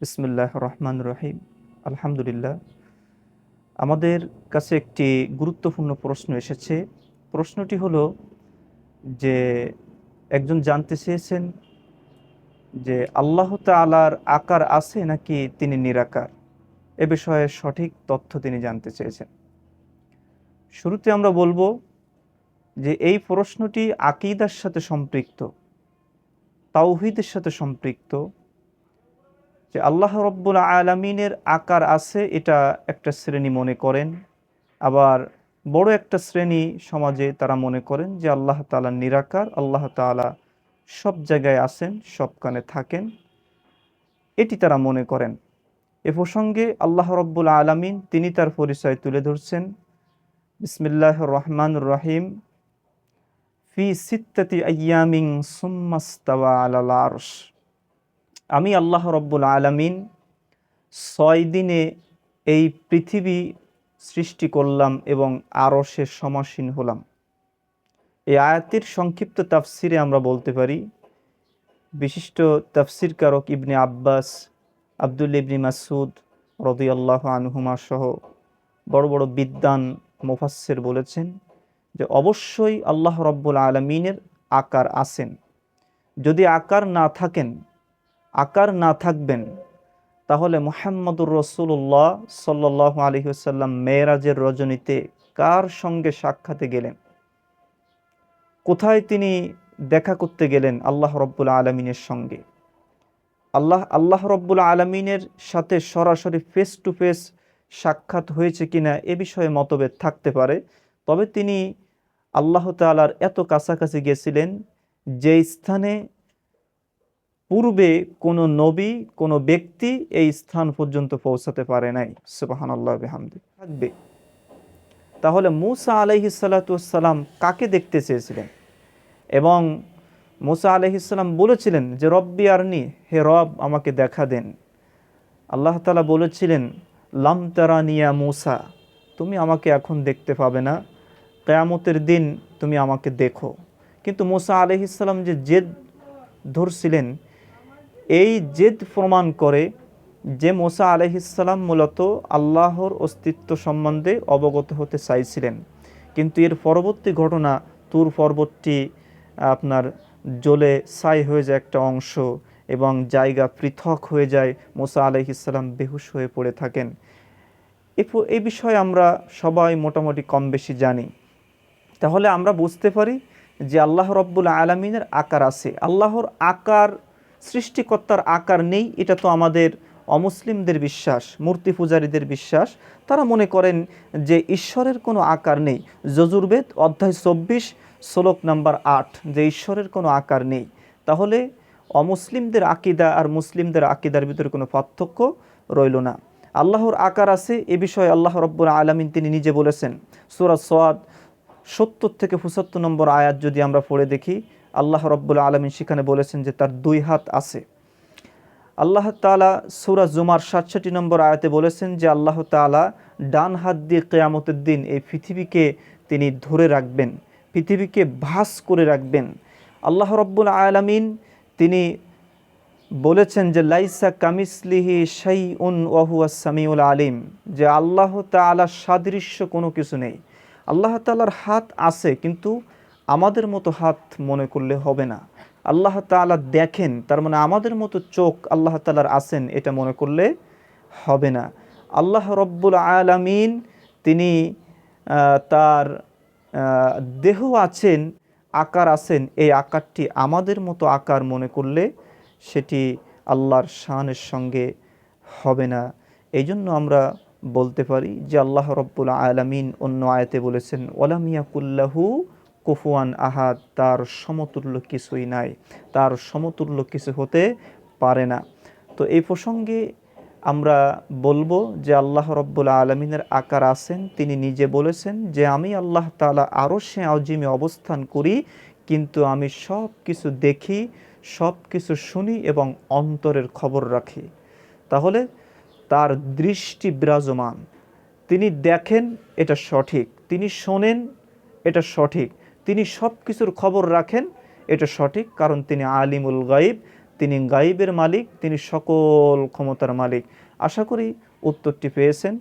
বিসমিল্লাহ রহমান রহিম। আলহামদুলিল্লাহ। আমাদের কাছে একটি গুরুত্বপূর্ণ প্রশ্ন এসেছে। প্রশ্নটি হলো যে একজন জানতে চেয়েছেন যে আল্লাহ তাআলার আকার আছে নাকি তিনি নিরাকার। এ বিষয়ে সঠিক তথ্য তিনি জানতে চেয়েছেন। শুরুতে আমরা বলবো যে এই প্রশ্নটি আকীদার সাথে সম্পৃক্ত, তাওহীদের সাথে সম্পৃক্ত। যে আল্লাহ রব্বুল আলামিনের আকার আছে এটা একটা শ্রেণী মনে করেন, আবার বড় একটা শ্রেণী সমাজে তারা মনে করেন যে আল্লাহ তাআলা নিরাকার, আল্লাহ তাআলা সব জায়গায় আছেন, সবখানে থাকেন, এটি তারা মনে করেন। এ প্রসঙ্গে আল্লাহ রব্বুল আলামিন তিনি তার পরিচয় তুলে ধরছেন। বিসমিল্লাহির রহমানির রহিম। ফি সিত্তাতি আইয়ামিন সুম্মাস্তাওয়া আলাল আরশ। আমি আল্লাহ রব্বুল আলামিন 6 দিনে এই পৃথিবী সৃষ্টি করলাম এবং আরশে সমাসীন হলাম। এই আয়াতের সংক্ষিপ্ত তাফসিরে আমরা বলতে পারি, বিশিষ্ট তাফসিরকারক ইবনে আব্বাস, আব্দুল্লাহ ইবনে মাসউদ রাদিয়াল্লাহু আনহুমা সহ বড় বড় বিদ্বান মুফাসসির বলেছেন যে অবশ্যই আল্লাহ রব্বুল আলামিনের আকার আছেন। যদি আকার না থাকবেন তাহলে মুহাম্মদুর রাসূলুল্লাহ সাল্লাল্লাহু আলাইহি ওয়াসাল্লাম মেরাজের রজনীতে কার সঙ্গে সাক্ষাতে গেলেন, কোথায় তিনি দেখা করতে গেলেন আল্লাহ রব্বুল আলামিনের সঙ্গে। আল্লাহ রব্বুল আলামিনের সাথে সরাসরি ফেস টু ফেস সাক্ষাৎ হয়েছে কিনা এ বিষয়ে মতভেদ থাকতে পারে। তবে তিনি আল্লাহ তাআলার এত কাছাকাছি গেছিলেন যে স্থানে পূর্বে কোনো নবী, কোনো ব্যক্তি এই স্থান পর্যন্ত পৌঁছাতে পারে নাই। সুবহানাল্লাহ বিহামদি থাকবে। তাহলে মূসা আলাইহিস সালাতু ওয়াস সালাম কাকে দেখতে চেয়েছিলেন? এবং মূসা আলাইহিস সালাম বলেছিলেন যে রব্বি আরনি, হে রব আমাকে দেখা দেন। আল্লাহ তাআলা বলেছিলেন লাম তারানি ইয়া মূসা, তুমি আমাকে এখন দেখতে পাবে না, কিয়ামতের দিন তুমি আমাকে দেখো। কিন্তু মূসা আলাইহিস সালাম যে জেদ ধরছিলেন, এই জেদ প্রমাণ করে যে মূসা আলাইহিস সালাম মূলত আল্লাহর অস্তিত্ব সম্বন্ধে অবগত হতে চাইছিলেন। কিন্তু এর পরবর্তী ঘটনা, তুর পর্বতটি আপনার জ্বলে ছাই হয়ে যায় একটা অংশ এবং জায়গা পৃথক হয়ে যায়, মূসা আলাইহিস সালাম বেহুশ হয়ে পড়ে থাকেন। এই বিষয়ে আমরা সবাই মোটামুটি কম বেশি জানি। তাহলে আমরা বুঝতে পারি যে আল্লাহ রব্বুল আলামিনের আকার আছে। আল্লাহর আকার, সৃষ্টিকর্তার আকার নেই, এটা তো আমাদের অমুসলিমদের বিশ্বাস, মূর্তি পূজারীদের বিশ্বাস। তারা মনে করেন যে ঈশ্বরের কোনো আকার নেই। যজুর্বেদ অধ্যায় 24 শ্লোক নাম্বার 8, যে ঈশ্বরের কোনো আকার নেই। তাহলে অমুসলিমদের আকীদা আর মুসলিমদের আকীদার ভিতরে কোনো পার্থক্য রইল না। আল্লাহর আকার আছে এ বিষয়ে আল্লাহ রব্বুল আলামিন তিনি নিজে বলেছেন। সূরা সাদ 70 থেকে 75 নম্বর আয়াত যদি আমরা পড়ে দেখি, আল্লাহ রব্বুল আলামিন সেখানে বলেছেন যে তার 2 হাত আছে। আল্লাহ তাআলা সূরা জুমার 67 নম্বর আয়াতে বলেছেন যে আল্লাহ তাআলা ডান হাত দিয়ে কিয়ামতের দিন এই পৃথিবীকে তিনি ধরে রাখবেন, পৃথিবীকে ভাস করে রাখবেন। আল্লাহ রব্বুল আলামিন তিনি বলেছেন যে লাইসা কামিসলিহি শাইউন ওয়া হুয়াস সামিউল আলিম, যে আল্লাহ তাআলার সাদৃশ্য কোনো কিছু নেই। আল্লাহ তাআলার হাত আছে, কিন্তু আমাদের মতো হাত মনে করলে হবে না। আল্লাহ তাআলা দেখেন, তার মানে আমাদের মতো চোখ আল্লাহ তাআলার আছেন এটা মনে করলে হবে না। আল্লাহ রব্বুল আলামিন তিনি তার দেহ আছেন, আকার আছেন, এই আকারটি আমাদের মতো আকার মনে করলে সেটি আল্লাহর শানের সঙ্গে হবে না। এই জন্য আমরা বলতে পারি যে আল্লাহ রব্বুল আলামিন অন্য আয়াতে বলেছেন ওয়ালাম ইয়াকুল্লাহু কুফুয়ান আহাদ, তার সমতুল্য কিছুই নাই, তার সমতুল্য কিছু হতে পারে না। তো এই প্রসঙ্গে আমরা বলবো যে আল্লাহ রব্বুল আলামিনের আকার আছেন। তিনি নিজে বলেছেন যে আমি আল্লাহ তাআলা আরশে আজিমে অবস্থান করি, কিন্তু আমি সব কিছু দেখি, সব কিছু শুনি এবং অন্তরের খবর রাখি। তাহলে তার দৃষ্টি বিরাজমান, তিনি দেখেন এটা সঠিক, তিনি শোনেন এটা সঠিক, তিনি সব কিছুর খবর রাখেন এটা সঠিক, কারণ তিনি আলিমুল গায়ব, তিনি গায়বের মালিক, তিনি সকল ক্ষমতার মালিক। আশা করি উত্তরটি পেয়েছেন।